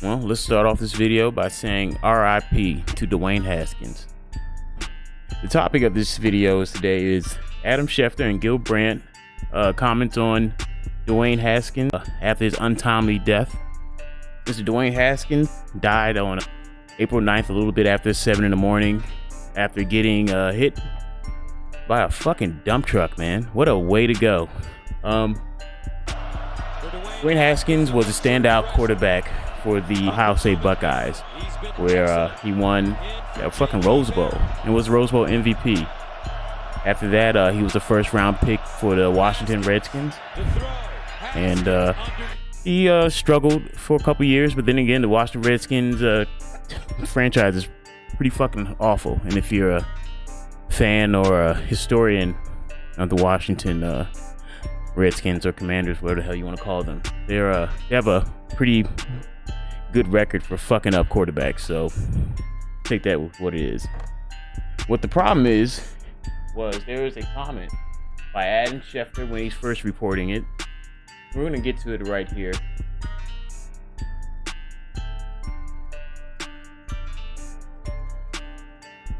Well, let's start off this video by saying RIP to Dwayne Haskins. The topic of this video today is Adam Schefter and Gil Brandt comment on Dwayne Haskins after his untimely death. Mr. Dwayne Haskins died on April 9th, a little bit after 7 in the morning, after getting hit by a fucking dump truck, man. What a way to go. Dwayne Haskins was a standout quarterback for the Ohio State Buckeyes, where he won a fucking Rose Bowl and was Rose Bowl MVP. After that, he was a first-round pick for the Washington Redskins, and he struggled for a couple years. But then again, the Washington Redskins franchise is pretty fucking awful. And if you're a fan or a historian of the Washington Redskins or Commanders, whatever the hell you want to call them, they have a pretty good record for fucking up quarterbacks. So take that with what it is. What the problem was there was a comment by Adam Schefter when he's first reporting it. We're gonna get to it right here.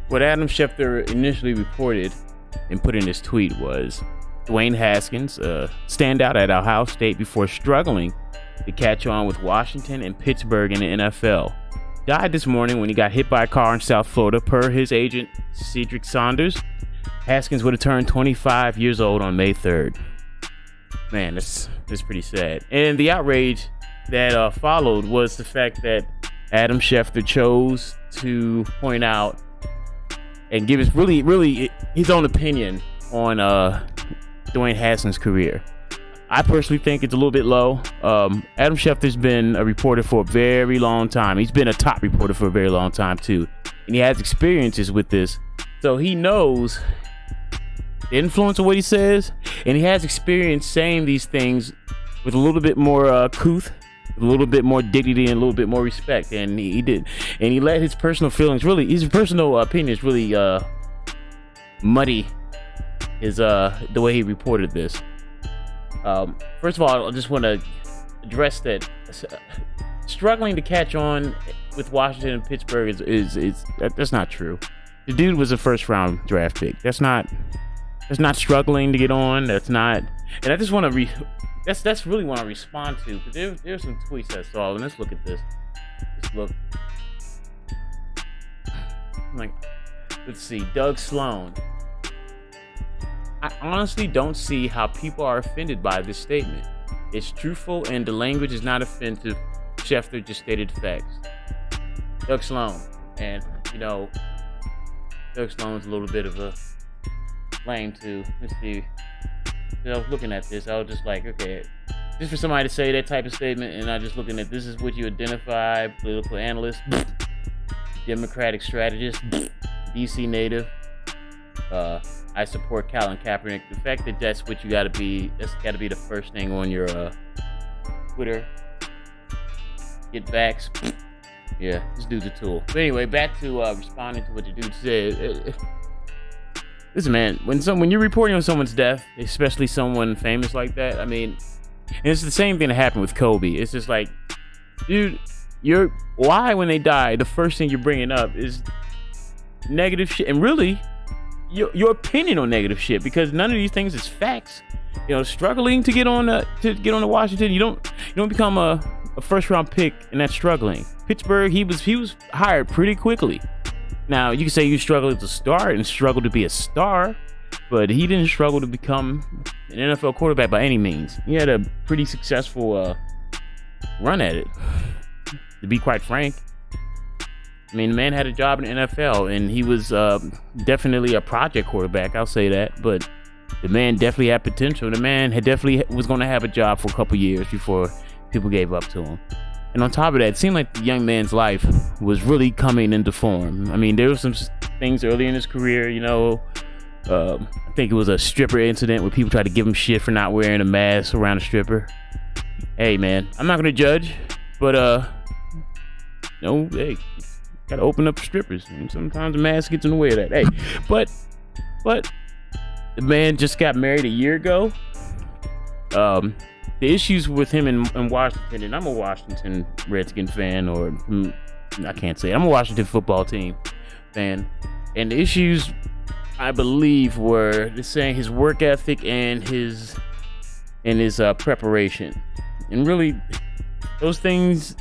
What Adam Schefter initially reported and put in his tweet was Dwayne Haskins, standout at Ohio State before struggling to catch on with Washington and Pittsburgh in the NFL, died this morning when he got hit by a car in South Florida. Per his agent, Cedric Saunders, Haskins would have turned 25 years old on May 3rd. Man, that's pretty sad. And the outrage that followed was the fact that Adam Schefter chose to point out and give his really his own opinion on Dwayne Haskins' career. I personally think it's a little bit low. Adam Schefter's been a reporter for a very long time. He's been a top reporter for a very long time too, and he has experiences with this, so he knows the influence of what he says, and he has experience saying these things with a little bit more couth, a little bit more dignity, and a little bit more respect. And he did, and he let his personal feelings, his personal opinions, really muddy his the way he reported this. First of all, I just want to address that struggling to catch on with Washington and Pittsburgh that's not true. The dude was a first-round draft pick. That's not struggling to get on. That's not. And I just want to that's really what I respond to. But there's some tweets I saw, and let's look at this. Let's look. Let's see. Doug Sloan. I honestly don't see how people are offended by this statement. It's truthful and the language is not offensive. Schefter just stated facts. Doug Sloan. And, you know, Doug Sloan's a little bit of a lame too. Let's see. I was looking at this. I was just like, okay, just for somebody to say that type of statement, and I just looking at this is what you identify, political analyst, Democratic strategist, DC native. I support Colin Kaepernick. The fact that that's what you gotta be, that's gotta be the first thing on your Twitter. Get backs. Yeah, this dude's a tool. But anyway, back to responding to what the dude said. Listen, man, when you're reporting on someone's death, especially someone famous like that, I mean, and it's the same thing that happened with Kobe. It's just like, dude, why when they die, the first thing you're bringing up is negative shit, and really your opinion on negative shit, because none of these things is facts. You know, struggling to get on to Washington, you don't become a first-round pick, and that's struggling. Pittsburgh, he was hired pretty quickly. Now, you can say you struggled to start and struggled to be a star, but he didn't struggle to become an NFL quarterback by any means. He had a pretty successful run at it, to be quite frank. I mean, the man had a job in the NFL, and he was definitely a project quarterback, I'll say that, but the man definitely had potential. The man definitely was going to have a job for a couple years before people gave up to him. And on top of that, it seemed like the young man's life was really coming into form. I mean, there were some things early in his career, you know. I think it was a stripper incident where people tried to give him shit for not wearing a mask around a stripper. Hey, man, I'm not going to judge, but, no, hey, got to open up strippers. And sometimes the mask gets in the way of that. Hey, but the man just got married a year ago. the issues with him in Washington, and I'm a Washington Redskin fan, or I can't say it. I'm a Washington football team fan, and the issues I believe were the saying his work ethic and his preparation, and really those things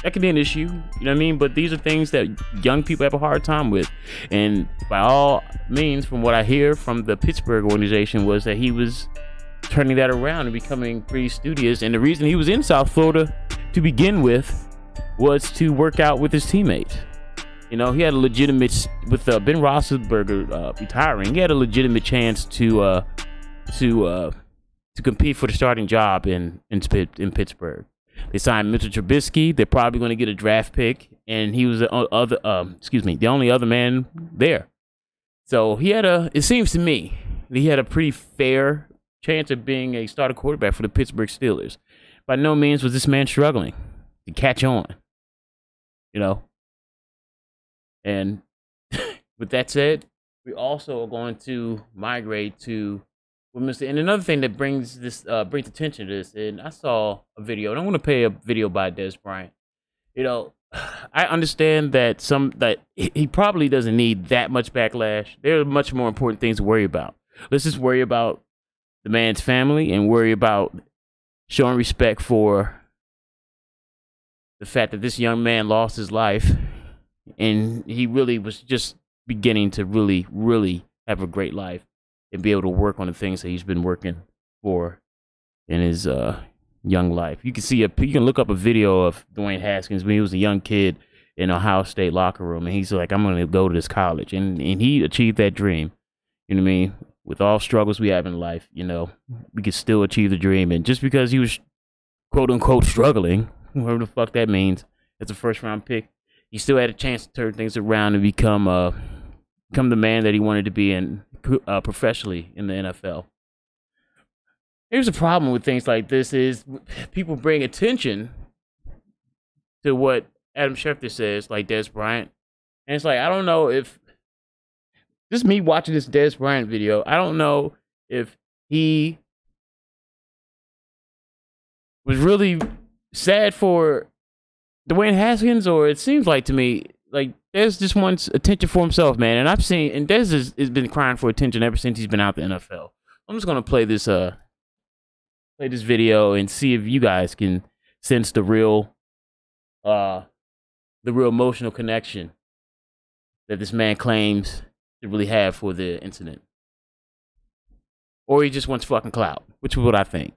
that can be an issue, you know what I mean? But these are things that young people have a hard time with, and by all means, from what I hear from the Pittsburgh organization, was that he was turning that around and becoming pretty studious. And the reason he was in South Florida to begin with was to work out with his teammates. You know, he had a legitimate, with Ben Roethlisberger retiring, he had a legitimate chance to compete for the starting job in Pittsburgh. They signed Mitchell Trubisky. They're probably going to get a draft pick, and he was the only other man there. So it seems to me that he had a pretty fair chance of being a starter quarterback for the Pittsburgh Steelers. By no means was this man struggling to catch on, you know. And with that said, we also are going to migrate to Mr. And another thing that brings attention to this, and I saw a video, and I want to play a video by Des Bryant. You know, I understand that he probably doesn't need that much backlash. There are much more important things to worry about. Let's just worry about the man's family and worry about showing respect for the fact that this young man lost his life, and he really was just beginning to really, really have a great life and be able to work on the things that he's been working for in his young life. You can look up a video of Dwayne Haskins when he was a young kid in Ohio State locker room, and he's like, I'm going to go to this college, and he achieved that dream. You know what I mean? With all struggles we have in life, you know, we could still achieve the dream. And just because he was quote unquote struggling, whatever the fuck that means, as a first round pick, he still had a chance to turn things around and become the man that he wanted to be in professionally in the NFL. Here's the problem with things like this is people bring attention to what Adam Schefter says, like Des Bryant. And it's like, I don't know if just me watching this Des Bryant video, I don't know if he was really sad for Dwayne Haskins, or it seems like to me like Des just wants attention for himself, man. And I've seen, and Des has been crying for attention ever since he's been out the NFL. I'm just gonna play this video and see if you guys can sense the real emotional connection that this man claims to really have for the incident, or he just wants fucking clout, which is what I think.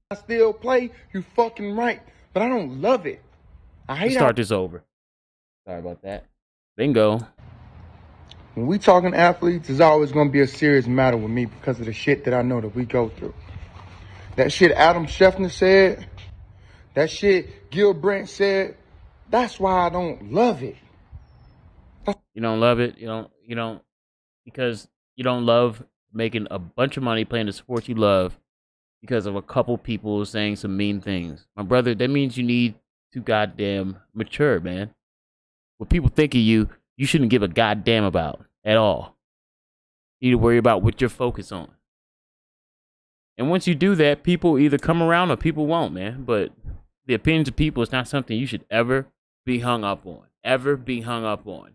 I still play, you fucking right, but I don't love it. I hate. Start this over. Sorry about that. Bingo. When we talking athletes, it's always gonna be a serious matter with me because of the shit that I know that we go through. That shit Adam Schefter said, that shit Gil Brandt said. That's why I don't love it. You don't love it. You don't. Because you don't love making a bunch of money playing the sport you love because of a couple people saying some mean things. My brother, that means you need to goddamn mature, man. What people think of you, you shouldn't give a goddamn about at all. You need to worry about what you're focused on. And once you do that, people either come around or people won't, man. But the opinions of people is not something you should ever be hung up on. Ever be hung up on.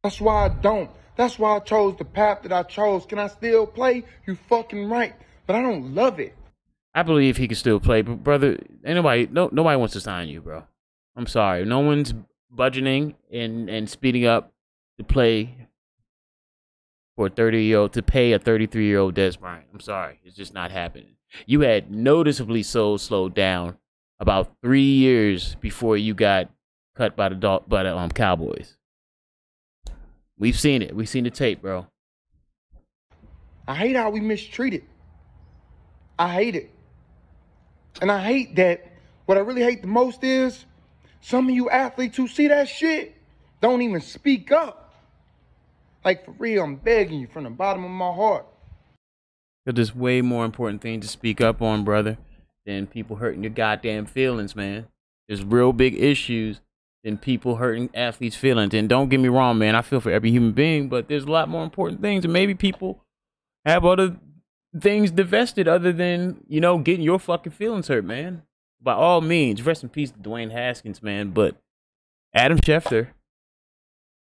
That's why I don't. That's why I chose the path that I chose. Can I still play? You fucking right. But I don't love it. I believe he can still play, but brother, nobody wants to sign you, bro. I'm sorry. No one's budgeting and speeding up to play for a 30-year-old, to pay a 33-year-old Des Bryant. I'm sorry. It's just not happening. You had noticeably slowed down about 3 years before you got cut by the Cowboys. We've seen it. We've seen the tape, bro. I hate how we mistreated. I hate it. And I hate that. What I really hate the most is some of you athletes who see that shit don't even speak up. Like, for real, I'm begging you from the bottom of my heart. There's way more important things to speak up on, brother, than people hurting your goddamn feelings, man. There's real big issues than people hurting athletes' feelings. And don't get me wrong, man, I feel for every human being, but there's a lot more important things, and maybe people have other things divested other than, you know, getting your fucking feelings hurt, man. By all means, rest in peace to Dwayne Haskins, man. But Adam Schefter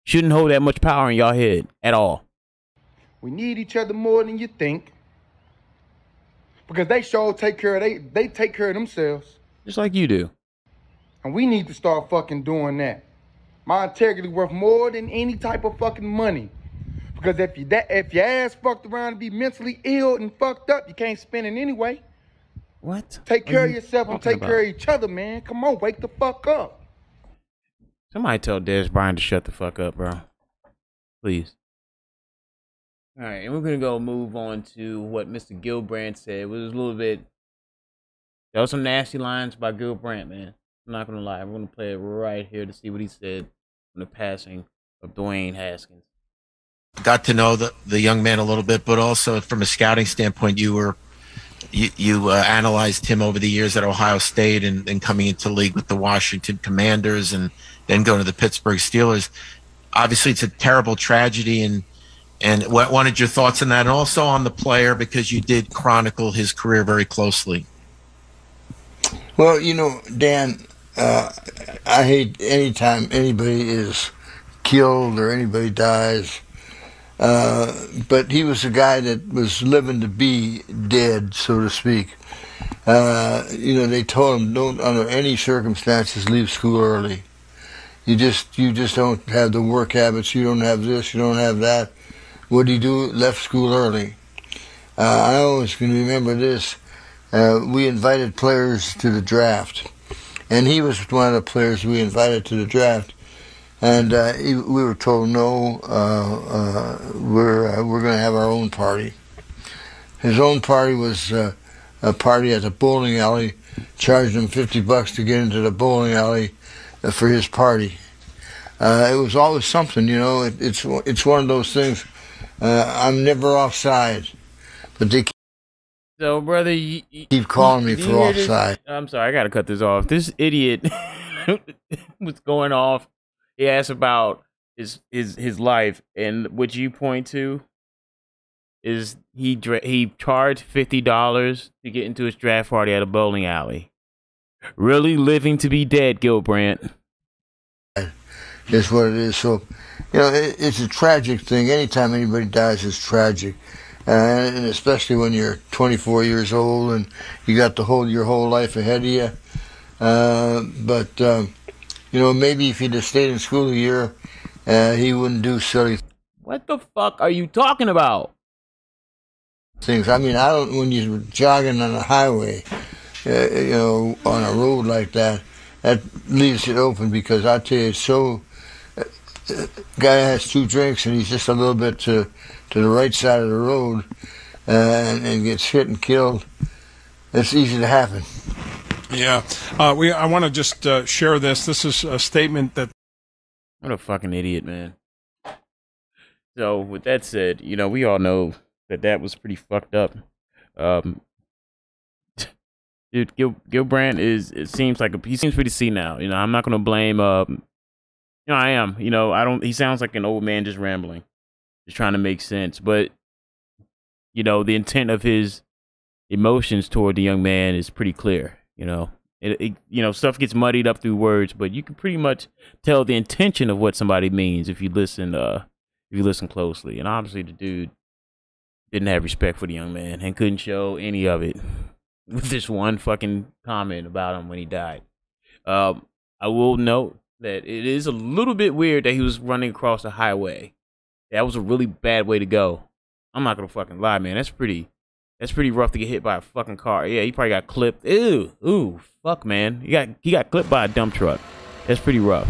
shouldn't hold that much power in y'all head at all. We need each other more than you think. Because they sure take care of they take care of themselves. Just like you do. And we need to start fucking doing that. My integrity worth more than any type of fucking money. Because if your ass fucked around and be mentally ill and fucked up, you can't spend it anyway. What? Take care of yourself and take care of each other, man. Come on, wake the fuck up. Somebody tell Dez Bryant to shut the fuck up, bro. Please. All right, and we're going to go move on to what Mr. Gilbrandt said. It was a little bit... There was some nasty lines by Gilbrandt, man. I'm not going to lie. We're going to play it right here to see what he said on the passing of Dwayne Haskins. Got to know the young man a little bit, but also from a scouting standpoint, you analyzed him over the years at Ohio State and coming into the league with the Washington Commanders and then going to the Pittsburgh Steelers. Obviously, it's a terrible tragedy, and what wanted your thoughts on that, and also on the player, because you did chronicle his career very closely. Well, you know, Dan, I hate anytime anybody is killed or anybody dies. But he was a guy that was living to be dead, so to speak. You know, they told him, don't under any circumstances leave school early. You just don't have the work habits. You don't have this. You don't have that. What did he do? Left school early. I always can remember this. We invited players to the draft, and he was one of the players we invited to the draft. And we were told, no, we're going to have our own party. His own party was a party at the bowling alley, charged him $50 to get into the bowling alley for his party. It was always something, you know. It's one of those things. I'm never offside, but they So, brother, keep calling me for offside. I'm sorry, I got to cut this off. This idiot was going off. He asked about his life, and what you point to is he charged $50 to get into his draft party at a bowling alley. Really living to be dead, Gilbrandt. That's what it is. So, you know, it's a tragic thing. Anytime anybody dies, it's tragic, and especially when you're 24 years old and you got your whole life ahead of you. But you know, maybe if he'd have stayed in school a year, he wouldn't do silly. What the fuck are you talking about? Things. I mean, I don't. When you're jogging on a highway, you know, on a road like that, that leaves it open, because I tell you, it's so. Guy has 2 drinks and he's just a little bit to the right side of the road, and gets hit and killed. It's easy to happen. Yeah, I want to just share this. This is a statement that. What a fucking idiot, man. So, with that said, you know, we all know that was pretty fucked up. Dude, Gilbrandt it seems like he seems pretty senile. You know, I'm not gonna blame. You know, I am. You know, he sounds like an old man just rambling, just trying to make sense. But, you know, the intent of his emotions toward the young man is pretty clear. You know, you know, stuff gets muddied up through words, but you can pretty much tell the intention of what somebody means if you listen closely. And obviously, the dude didn't have respect for the young man and couldn't show any of it with this one fucking comment about him when he died. I will note that it is a little bit weird that he was running across the highway. That was a really bad way to go. I'm not gonna fucking lie, man. That's pretty rough to get hit by a fucking car. Yeah, he probably got clipped. Ooh, fuck, man. He got clipped by a dump truck. That's pretty rough.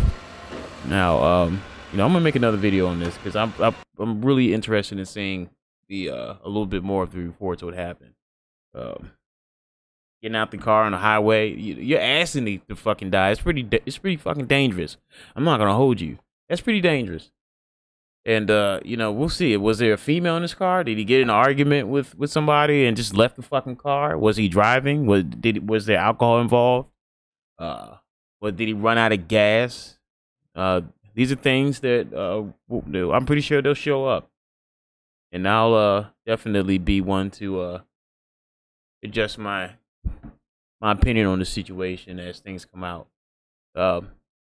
Now, you know, I'm gonna make another video on this because I'm really interested in seeing a little bit more of the reports of what happened. Getting out the car on the highway, you're asking to fucking die. It's pretty fucking dangerous. I'm not gonna hold you. That's pretty dangerous. And you know, we'll see. Was there a female in his car? Did he get in an argument with somebody and just left the fucking car? Was he driving? Was there alcohol involved? Did he run out of gas? These are things that I'm pretty sure they'll show up. and I'll definitely be one to adjust my opinion on the situation as things come out.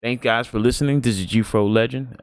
Thank guys for listening. This is G-Fro Legend.